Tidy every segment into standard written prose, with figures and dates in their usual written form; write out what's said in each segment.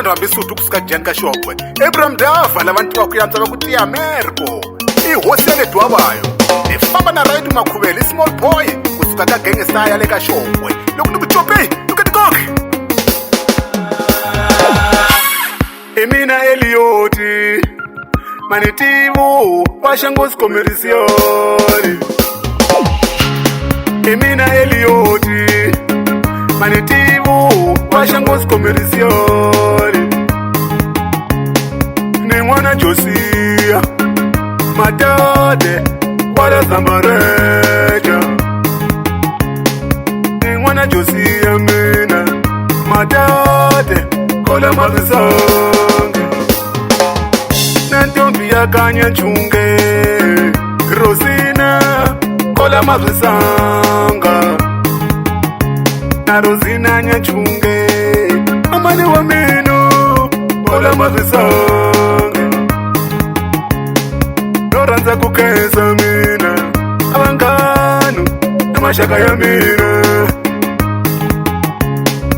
vanhu vambisutu kusika jani ka xokwe Abraham Dava lava ntiwa ku yantswa va ku tiya Americo I hosi ya le Dwavayo ni famba na right Makhuveli small boy kusuka ka gangster ya le ka xokwe loko ni ku topi look at the cock Emina Elioti Manitivo Washangos Commercial Emina Elioti Manitivo Washangos Commercial Ningwana Josia Matade Wala Zamareja Ningwana Josia Mina Matade Kola Mavizange Nantombi ya Kanya Chunge Rosina Kola Mavizanga Na Rosina Nyachunge Amani wa minu Kola Mavizanga Noranza kukesa mina Abanganu Namashaka ya mina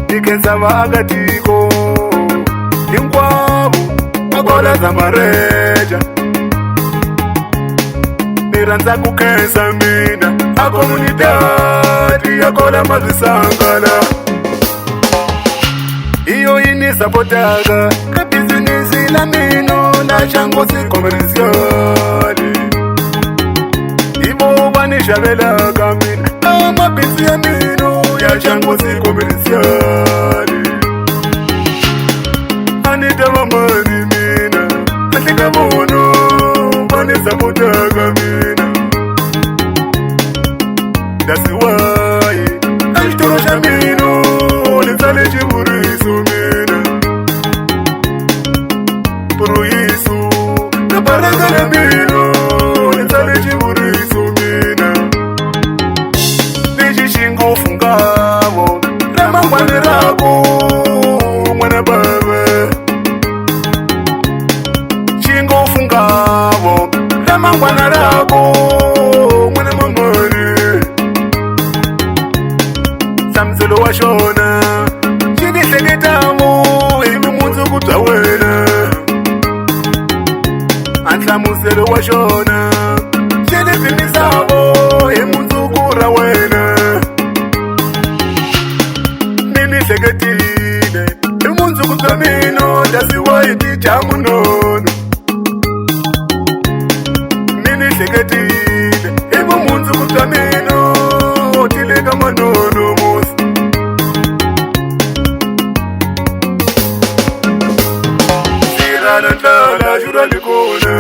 Nikesa wa agatiko Ingwabu Akola Zamareja Niranza kukesa mina Akomunidadi Akola Mavizangala Iyo ini sapotaga Ka business la mino Na Shangosi Commercial Ivo bani shabela kamina Ama bisi ya mino Ya Shangosi Commercial Anita mamani mina Katika mono Bani sapotaga mina That's why Ashtoro shamino Nitale jiburisu mina Puru Yesu Naparaga na mino Nitale jiburisu mina Niji shingo fungavo Rama mwane rako Mwana baba Shingo fungavo Rama mwana rako Mwana mamari Samzelo wa shona Chini seketamu Imi munzu kutawena Antla muzelo wa shona Chini finisavo Imi munzu kurawena Nini seketile Imi munzu kutamino Dasi wa iti chamu nono Nini seketile Imi munzu kutamino Tilega manono musi Sirana tala jura likona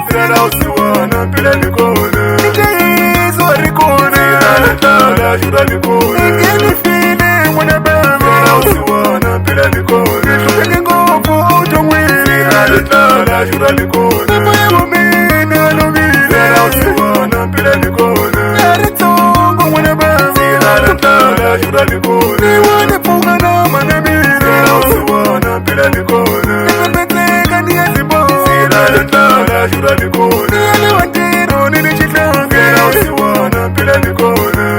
Sirana usiwana pila likona Nikezo likona Sirana tala jura likona Nikeni fine mwana bama Sirana usiwana pila likona Nishukeni ngofu utomwe Sirana tala jura likona Papa ya mumina lomina Sirana usiwana pila likona Naritongo mwana bama Sirana tala jura likona Niwane funga na manamina Sirana usiwana pila likona Nipepeteka niyazibo Sirana tala jura likona Niyale wantiro nilichitanga Sirana usiwana pila likona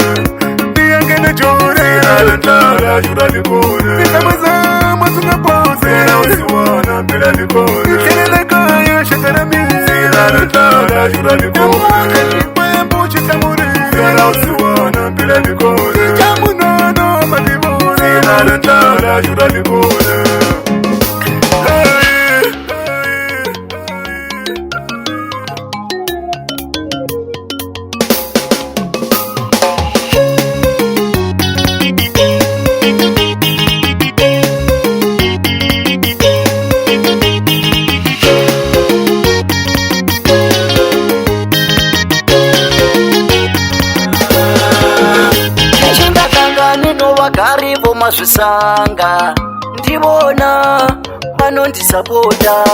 Niyangene jore Sirana tala jura likona Nisamazamu tungapo Sirana usiwana pila likona Nikelele kaya shakarami Sirana tala jura likona Nikwembu chitamuri Sirana usiwana pila likona Nijamu nono matibona Sirana tala jura likona Vakarivo mazvisanga ndivona vanondisapota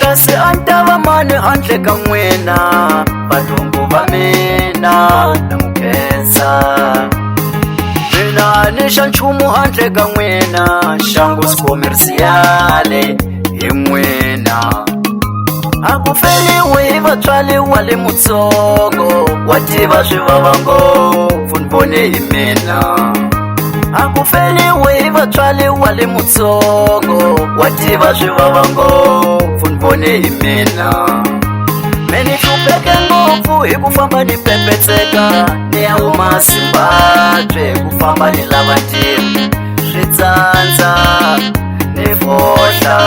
kasi andava mani handle ka n'wena valungu va mina namukhensa mina ni xa nchumu handle ka n'wena Shangosi Commercial hi n'wena a ku feriwi hi vatswali wa le mutsongo wa tiva swivava ngopfu ni vone hi mina akufeliwe vatswali wale mutsongo wativa swivava ngopfu ni vone hi mina meni hlupheke ngopfu hi ku famba ni pepetseka ni ya huma Zimbabwe hi ku famba ni lava ntirho switsandza ni fohla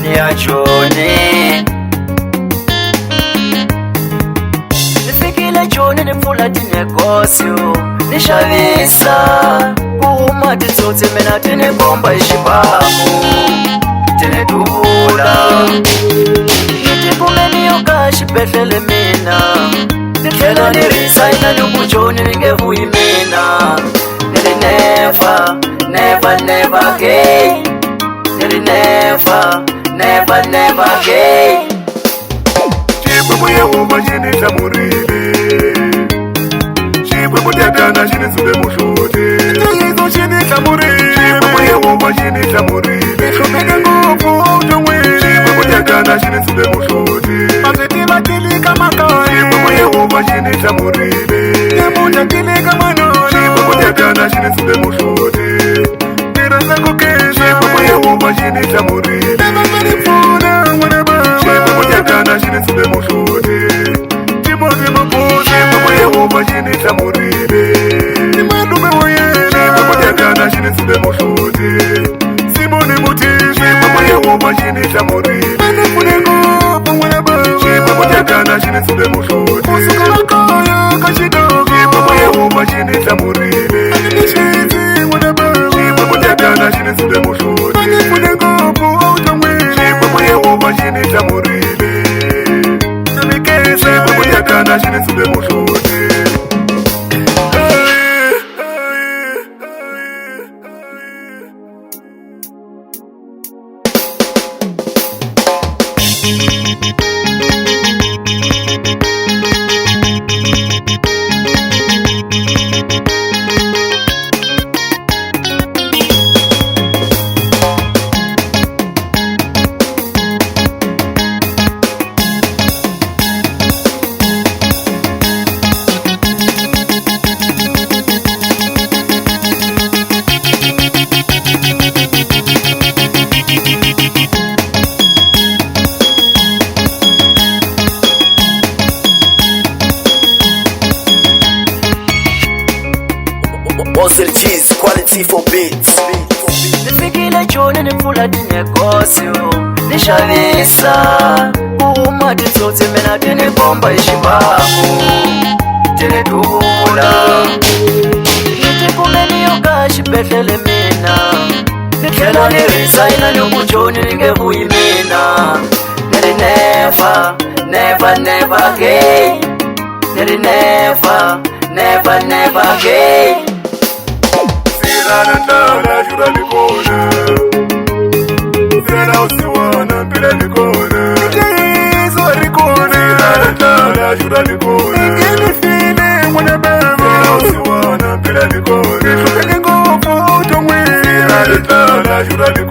ni ya Joni ni fikile Joni ni pfula tinegosyo ni xavisa ku huma titsotsi mina ti ni komba hi xibamu ti ni duvula ni tikume ni yo ka xibedhlele mina ni tlhela ni risayina ni ku Joni ni nge vuyi mina ni ri never never never again ni ri never never never again Chikwembu Yehova xini hlamurile Chikwembu Dyakana xini dzumbe muhloti Yesu xini hlamurile Chikwembu Yehova xini hlamurile Hlupheke ngopfu vuton'wini Chikwembu Dyakana xini dzumbe muhloti Mazetiva tilika makaya Chikwembu Yehova xini hlamurile Nyamuta tilika manoni Chikwembu Dyakana xini dzumbe muhloti Tirhandza ku khensa Chikwembu Yehova xini hlamurile Nevamani pfuna n'wana bava Chikwembu Dyakana xini dzumbe muhloti Timoti mabusi Chikwembu Yehova xini hlamurile Nimalume wa yena Chikwembu Dyakana xini dzumbe muhloti Simoni Mutivi Chikwembu Yehova xini hlamurile Mani pfune ngopfu n'wana bava Chikwembu Dyakana xini dzumbe muhloti Kusuka makaya ka xidoko Chikwembu Yehova xini hlamurile Ani xinzi n'wana bava Chikwembu Dyakana xini dzumbe muhloti Mani pfune ngopfu vuton'wini Chikwembu Yehova xini hlamurile Chikwembu Dyakana xini dzumbe muhloti Cheese, quality for beats. Ni fikile Joni ni pfula tinegosyo ni xavisa ku huma titsotsi mina ti ni komba hi xibamu ti ni duvula ni tikume ni yo ka xibedhlele mina ni tlhela ni risayina ni ku Joni ni nge vuyi mina ni ri never never never again ni ri never never never again Sirana tlala jura likona Sirana usiwana mpile likona Yesu likona Sirana tlala jura likona Ngeni fine mwana bema Sirana usiwana mpile likona Hlupheke ngopfu vuton'wini Sirana tlala jura likona